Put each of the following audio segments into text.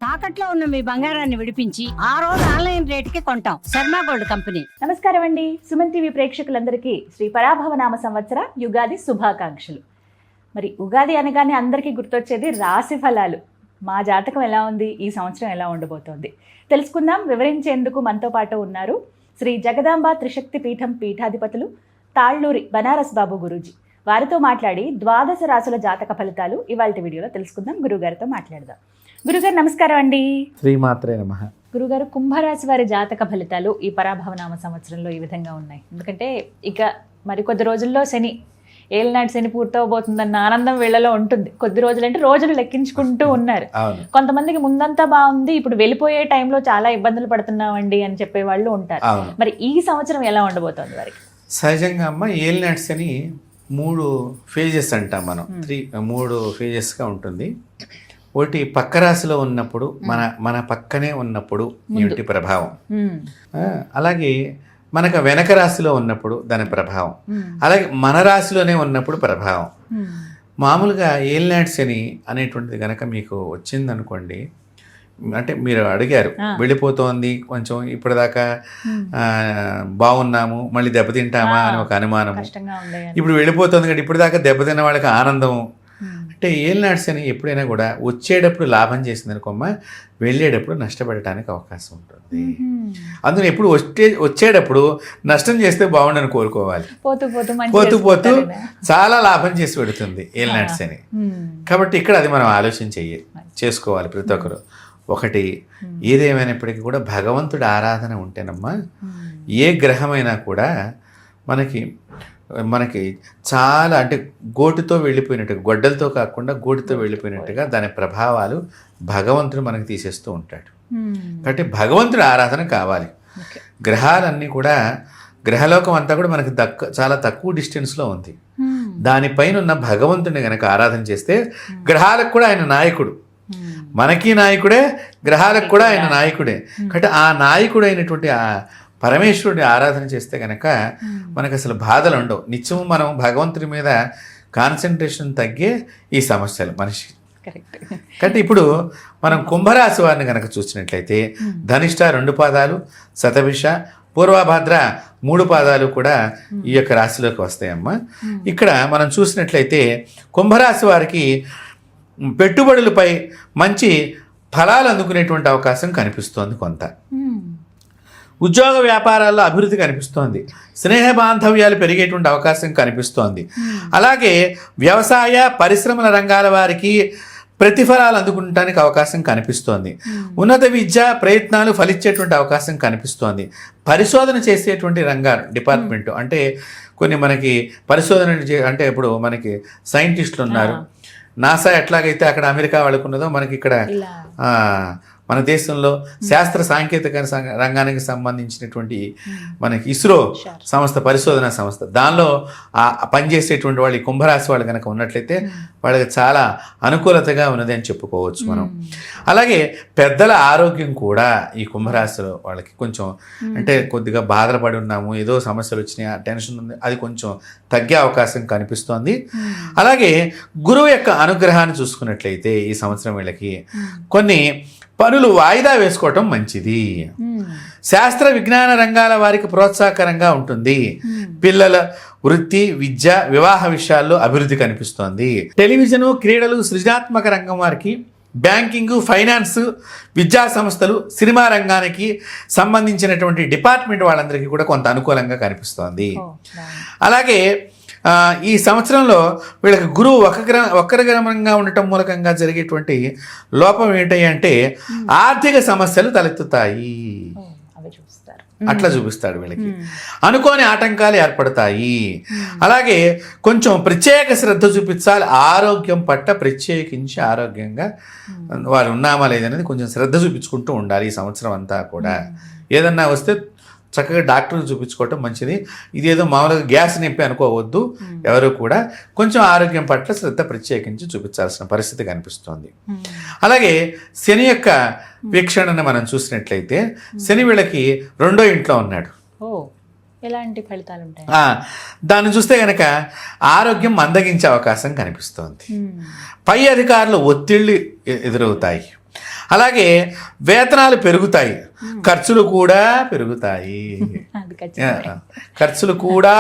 తాకట్లో ఉన్న మీ బంగారాన్ని విడిపించి ఆ రోజు ఆన్లైన్ రేటుకి కొంటాం. Sharma gold company. నమస్కారం అండి. సుమన్ టీవీ ప్రేక్షకులందరికీ శ్రీ పరాభవనామ సంవత్సర యుగాది శుభాకాంక్షలు. మరి ఉగాది అనగానే అందరికీ గుర్తొచ్చేది రాశి ఫలాలు. మా జాతకం ఎలా ఉంది, ఈ సంవత్సరం ఎలా ఉండబోతోంది తెలుసుకుందాం. వివరించేందుకు మనతో పాటు ఉన్నారు శ్రీ జగదాంబ త్రిశక్తి పీఠం పీఠాధిపతులు తాళ్ళూరి బనారస్ బాబు గురూజీ. వారితో మాట్లాడి ద్వాదశ రాశుల జాతక ఫలితాలు ఇవాళ వీడియోలో తెలుసుకుందాం. గురుగారితో మాట్లాడదాం. గురుగారు నమస్కారం అండి. శ్రీమాత్రే నమః. గురుగారు, కుంభరాశి వారి జాతక ఫలితాలు ఈ పరాభవనామ సంవత్సరంలో ఈ విధంగా ఉన్నాయి. ఎందుకంటే ఇక మరికొద్ది రోజుల్లో శని ఏళ్ళనాటి శని పూర్తవబోతుందన్న ఆనందం వీళ్ళలో ఉంటుంది. కొద్ది రోజులు అంటే రోజులు లెక్కించుకుంటూ ఉన్నారు. కొంతమందికి ముందంతా బాగుంది, ఇప్పుడు వెళ్ళిపోయే టైంలో చాలా ఇబ్బందులు పడుతున్నామండి అని చెప్పే వాళ్ళు ఉంటారు. మరి ఈ సంవత్సరం ఎలా ఉండబోతోంది వారికి? సహజంగా అమ్మ ఏలినాటి శని 3 ఫేజెస్ అంటాం మనం. 3 ఫేజెస్గా ఉంటుంది. ఒకటి పక్క రాశిలో ఉన్నప్పుడు, మన పక్కనే ఉన్నప్పుడు ఇంటి ప్రభావం, అలాగే మనకు వెనక రాశిలో ఉన్నప్పుడు దాని ప్రభావం, అలాగే మన రాశిలోనే ఉన్నప్పుడు ప్రభావం. మామూలుగా ఏలినాటి శని అనేటువంటిది కనుక మీకు వచ్చిందనుకోండి, అంటే మీరు అడిగారు వెళ్ళిపోతోంది కొంచెం, ఇప్పటిదాకా బాగున్నాము మళ్ళీ దెబ్బతింటామా అని ఒక అనుమానము. ఇప్పుడు వెళ్ళిపోతుంది కదా, ఇప్పటిదాకా దెబ్బతిన్న వాళ్ళకి ఆనందం. అంటే ఏలినాటి శని ఎప్పుడైనా కూడా వచ్చేటప్పుడు లాభం చేసింది అనుకోమ్మా, వెళ్ళేటప్పుడు నష్టపడటానికి అవకాశం ఉంటుంది. అందుకని ఎప్పుడు వచ్చేటప్పుడు నష్టం చేస్తే బాగుండని కోరుకోవాలి. పోతూ పోతూ చాలా లాభం చేసి పెడుతుంది ఏలినాటి శని. కాబట్టి ఇక్కడ అది మనం ఆలోచన చేసుకోవాలి ప్రతి ఒక్కరు. ఒకటి, ఏదేమైనప్పటికీ కూడా భగవంతుడి ఆరాధన ఉంటేనమ్మా ఏ గ్రహమైనా కూడా మనకి చాలా, అంటే గోటుతో వెళ్ళిపోయినట్టుగా, గొడ్డలతో కాకుండా గోటుతో వెళ్ళిపోయినట్టుగా దాని ప్రభావాలు భగవంతుడు మనకి తీసేస్తూ ఉంటాడు. కాబట్టి భగవంతుడి ఆరాధన కావాలి. గ్రహాలన్నీ కూడా, గ్రహలోకం అంతా కూడా మనకి చాలా తక్కువ డిస్టెన్స్లో ఉంది. దానిపైన ఉన్న భగవంతుడిని కనుక ఆరాధన చేస్తే, గ్రహాలకు కూడా ఆయన నాయకుడు, మనకి నాయకుడే, గ్రహాలకు కూడా ఆయన నాయకుడే. కాబట్టి ఆ నాయకుడు అయినటువంటి ఆ పరమేశ్వరుడిని ఆరాధన చేస్తే కనుక మనకు అసలు బాధలు ఉండవు. నిత్యం మనం భగవంతుడి మీద కాన్సన్ట్రేషన్ తగ్గే ఈ సమస్యలు మనిషి. కాబట్టి ఇప్పుడు మనం కుంభరాశి వారిని కనుక చూసినట్లయితే, ధనిష్ట 2 పాదాలు, శతభిష, పూర్వభద్ర 3 పాదాలు కూడా ఈ యొక్క రాశిలోకి వస్తాయమ్మా. ఇక్కడ మనం చూసినట్లయితే కుంభరాశి వారికి పెట్టుబడులపై మంచి ఫలాలు అందుకునేటువంటి అవకాశం కనిపిస్తోంది. కొంత ఉద్యోగ వ్యాపారాల్లో అభివృద్ధి కనిపిస్తోంది. స్నేహ బాంధవ్యాలు పెరిగేటువంటి అవకాశం కనిపిస్తోంది. అలాగే వ్యవసాయ పరిశ్రమల రంగాల వారికి ప్రతిఫలాలు అందుకుంటానికి అవకాశం కనిపిస్తోంది. ఉన్నత విద్య ప్రయత్నాలు ఫలించేటువంటి అవకాశం కనిపిస్తోంది. పరిశోధన చేసేటువంటి డిపార్ట్మెంట్, అంటే కొన్ని మనకి పరిశోధన అంటే ఇప్పుడు మనకి సైంటిస్టులు ఉన్నారు. నాసా ఎట్లాగైతే అక్కడ అమెరికా వాళ్ళకు ఉన్నదో, మనకి ఇక్కడ మన దేశంలో శాస్త్ర సాంకేతిక రంగానికి సంబంధించినటువంటి మనకి ఇస్రో సంస్థ, పరిశోధన సంస్థ, దానిలో పనిచేసేటువంటి వాళ్ళు ఈ కుంభరాశి వాళ్ళు కనుక ఉన్నట్లయితే వాళ్ళకి చాలా అనుకూలతగా ఉన్నది అని చెప్పుకోవచ్చు మనం. అలాగే పెద్దల ఆరోగ్యం కూడా ఈ కుంభరాశిలో వాళ్ళకి కొంచెం, అంటే కొద్దిగా బాధలు పడి ఉన్నాము, ఏదో సమస్యలు వచ్చినాయి, టెన్షన్ ఉంది, అది కొంచెం తగ్గే అవకాశం కనిపిస్తోంది. అలాగే గురువు యొక్క అనుగ్రహాన్ని చూసుకున్నట్లయితే ఈ సంవత్సరం వీళ్ళకి కొన్ని పనులు వాయిదా వేసుకోవటం మంచిది. శాస్త్ర విజ్ఞాన రంగాల వారికి ప్రోత్సాహకరంగా ఉంటుంది. పిల్లల వృత్తి, విద్య, వివాహ విషయాల్లో అభివృద్ధి కనిపిస్తోంది. టెలివిజను, క్రీడలు, సృజనాత్మక రంగం వారికి, బ్యాంకింగ్, ఫైనాన్స్, విద్యా సంస్థలు, సినిమా రంగానికి సంబంధించినటువంటి డిపార్ట్మెంట్ వాళ్ళందరికీ కూడా కొంత అనుకూలంగా కనిపిస్తోంది. అలాగే ఈ సంవత్సరంలో వీళ్ళకి గురువు వక్రగమనంగా ఉండటం మూలకంగా జరిగేటువంటి లోపం ఏంటి అంటే ఆర్థిక సమస్యలు తలెత్తుతాయి. అట్లా చూపిస్తాడు వీళ్ళకి. అనుకోని ఆటంకాలు ఏర్పడతాయి. అలాగే కొంచెం ప్రత్యేక శ్రద్ధ చూపించాలి. ఆరోగ్యం పట్ల ప్రత్యేకించి ఆరోగ్యంగా వారు ఉన్నామా లేదనేది కొంచెం శ్రద్ధ చూపించుకుంటూ ఉండాలి ఈ సంవత్సరం అంతా కూడా. ఏదన్నా వస్తే చక్కగా డాక్టర్ని చూపించుకోవటం మంచిది. ఇదేదో మామూలుగా గ్యాస్ నొప్పి అనుకోవద్దు. ఎవరు కూడా కొంచెం ఆరోగ్యం పట్ల శ్రద్ధ ప్రత్యేకించి చూపించాల్సిన పరిస్థితి కనిపిస్తోంది. అలాగే శని యొక్క వీక్షణను మనం చూసినట్లయితే, శని వీళ్ళకి 2వ ఇంట్లో ఉన్నాడు. ఎలాంటి ఫలితాలు ఉంటాయి? దాన్ని చూస్తే కనుక ఆరోగ్యం మందగించే అవకాశం కనిపిస్తోంది. పై అధికారులు ఒత్తిళ్ళు ఎదురవుతాయి. అలాగే వేతనాలు పెరుగుతాయి, ఖర్చులు కూడా పెరుగుతాయి. అది ఖచ్చితంగా. ఖర్చులు కూడా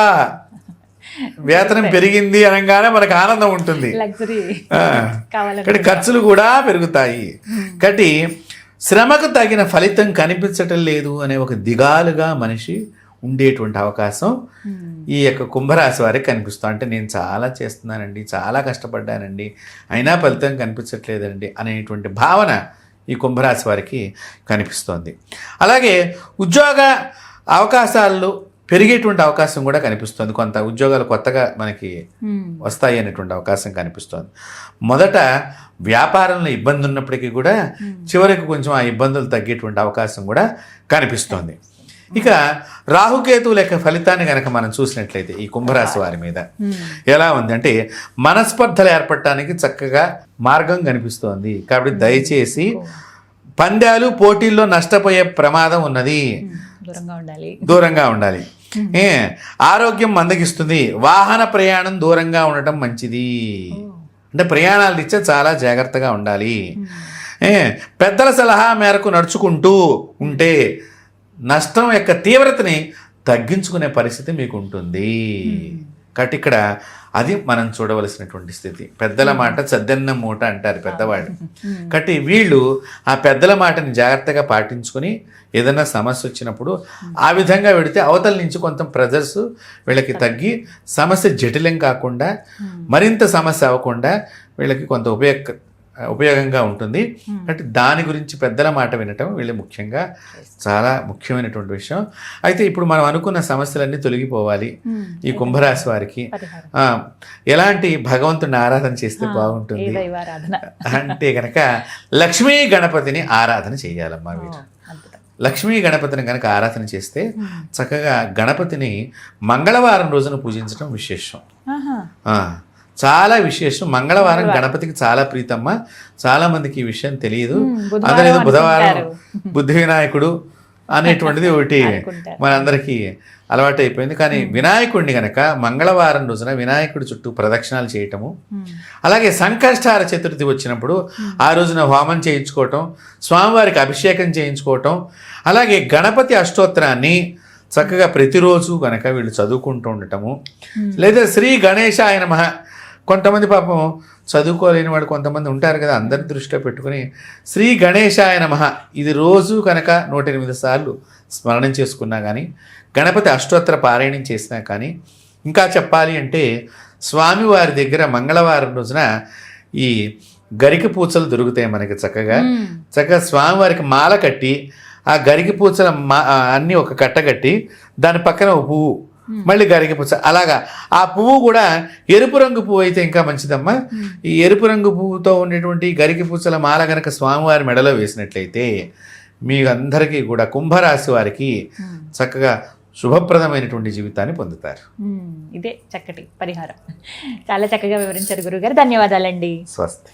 వేతనం పెరిగింది అనగానే మనకు ఆనందం ఉంటుంది, లగ్జరీ కాబట్టి ఖర్చులు కూడా పెరుగుతాయి. కాబట్టి శ్రమకు తగిన ఫలితం కనిపించటం లేదు అనే ఒక దిగాలుగా మనిషి ఉండేటువంటి అవకాశం ఈ యొక్క కుంభరాశి వారికి కనిపిస్తుంది. అంటే నేను చాలా చేస్తున్నానండి, చాలా కష్టపడ్డానండి, అయినా ఫలితం కనిపించట్లేదండి అనేటువంటి భావన ఈ కుంభరాశి వారికి కనిపిస్తోంది. అలాగే ఉద్యోగ అవకాశాలు పెరిగేటువంటి అవకాశం కూడా కనిపిస్తుంది. కొంత ఉద్యోగాలు కొత్తగా మనకి వస్తాయి అనేటువంటి అవకాశం కనిపిస్తుంది. మొదట వ్యాపారంలో ఇబ్బంది ఉన్నప్పటికీ కూడా చివరికి కొంచెం ఆ ఇబ్బందులు తగ్గేటువంటి అవకాశం కూడా కనిపిస్తోంది. ఇక రాహుకేతువుల యొక్క ఫలితాన్ని కనుక మనం చూసినట్లయితే ఈ కుంభరాశి వారి మీద ఎలా ఉంది అంటే మనస్పర్ధలు ఏర్పడటానికి చక్కగా మార్గం కనిపిస్తోంది. కాబట్టి దయచేసి పందాలు పోటీల్లో నష్టపోయే ప్రమాదం ఉన్నది, దూరంగా ఉండాలి. ఆరోగ్యం మందగిస్తుంది, వాహన ప్రయాణం దూరంగా ఉండటం మంచిది. అంటే ప్రయాణాలు ఇచ్చే చాలా జాగ్రత్తగా ఉండాలి. పెద్దల సలహా మేరకు నడుచుకుంటూ ఉంటే నష్టం యొక్క తీవ్రతని తగ్గించుకునే పరిస్థితి మీకు ఉంటుంది. కాబట్టి ఇక్కడ అది మనం చూడవలసినటువంటి స్థితి. పెద్దల మాట చద్దన్న మూట అంటారు పెద్దవాళ్ళు. కాబట్టి వీళ్ళు ఆ పెద్దల మాటని జాగ్రత్తగా పాటించుకొని ఏదైనా సమస్య వచ్చినప్పుడు ఆ విధంగా పెడితే అవతల నుంచి కొంత ప్రెజర్స్ వీళ్ళకి తగ్గి సమస్య జటిలం కాకుండా మరింత సమస్య అవ్వకుండా వీళ్ళకి కొంత ఉపయోగంగా ఉంటుంది. అంటే దాని గురించి పెద్దల మాట వినటం వీళ్ళు ముఖ్యంగా చాలా ముఖ్యమైనటువంటి విషయం. అయితే ఇప్పుడు మనం అనుకున్న సమస్యలన్నీ తొలగిపోవాలి ఈ కుంభరాశి వారికి. ఎలాంటి భగవంతుని ఆరాధన చేస్తే బాగుంటుంది అంటే కనుక లక్ష్మీ గణపతిని ఆరాధన చేయాలమ్మా వీరు. లక్ష్మీ గణపతిని కనుక ఆరాధన చేస్తే చక్కగా గణపతిని మంగళవారం రోజున పూజించడం విశేషం, చాలా విశేషం. మంగళవారం గణపతికి చాలా ప్రీతమ్మ. చాలా మందికి ఈ విషయం తెలియదు. అదే బుధవారం బుద్ధి వినాయకుడు అనేటువంటిది ఒకటి మనందరికీ అలవాటు అయిపోయింది. కానీ వినాయకుడిని గనక మంగళవారం రోజున వినాయకుడి చుట్టూ ప్రదక్షిణాలు చేయటము, అలాగే సంకష్టార చతుర్థి వచ్చినప్పుడు ఆ రోజున హోమం చేయించుకోవటం, స్వామివారికి అభిషేకం చేయించుకోవటం, అలాగే గణపతి అష్టోత్తరాన్ని చక్కగా ప్రతిరోజు కనుక వీళ్ళు చదువుకుంటూ ఉండటము, లేదా శ్రీ గణేశాయ నమః. కొంతమంది పాపం చదువుకోలేని వాడు కొంతమంది ఉంటారు కదా, అందరిని దృష్టిలో పెట్టుకుని శ్రీ గణేశాయ నమః ఇది రోజు కనుక 108 సార్లు స్మరణం చేసుకున్నా కానీ, గణపతి అష్టోత్తర పారాయణం చేసినా కానీ, ఇంకా చెప్పాలి అంటే స్వామివారి దగ్గర మంగళవారం రోజున ఈ గరికి పూచలు దొరుకుతాయి మనకి. చక్కగా స్వామివారికి మాల కట్టి ఆ గరికి పూచల అన్నీ ఒక కట్ట కట్టి దాని పక్కన ఒక పువ్వు, మళ్ళీ గరికి పూచ, అలాగా ఆ పువ్వు కూడా ఎరుపు రంగు పువ్వు అయితే ఇంకా మంచిదమ్మా. ఈ ఎరుపు రంగు పువ్వుతో ఉండేటువంటి గరికి పూచల మాల కనుక స్వామివారి మెడలో వేసినట్లయితే మీ అందరికీ కూడా కుంభరాశి వారికి చక్కగా శుభప్రదమైనటువంటి జీవితాన్ని పొందుతారు. ఇదే చక్కటి పరిహారం. చాలా చక్కగా వివరించారు గురుగారు. ధన్యవాదాలండి. స్వస్తి.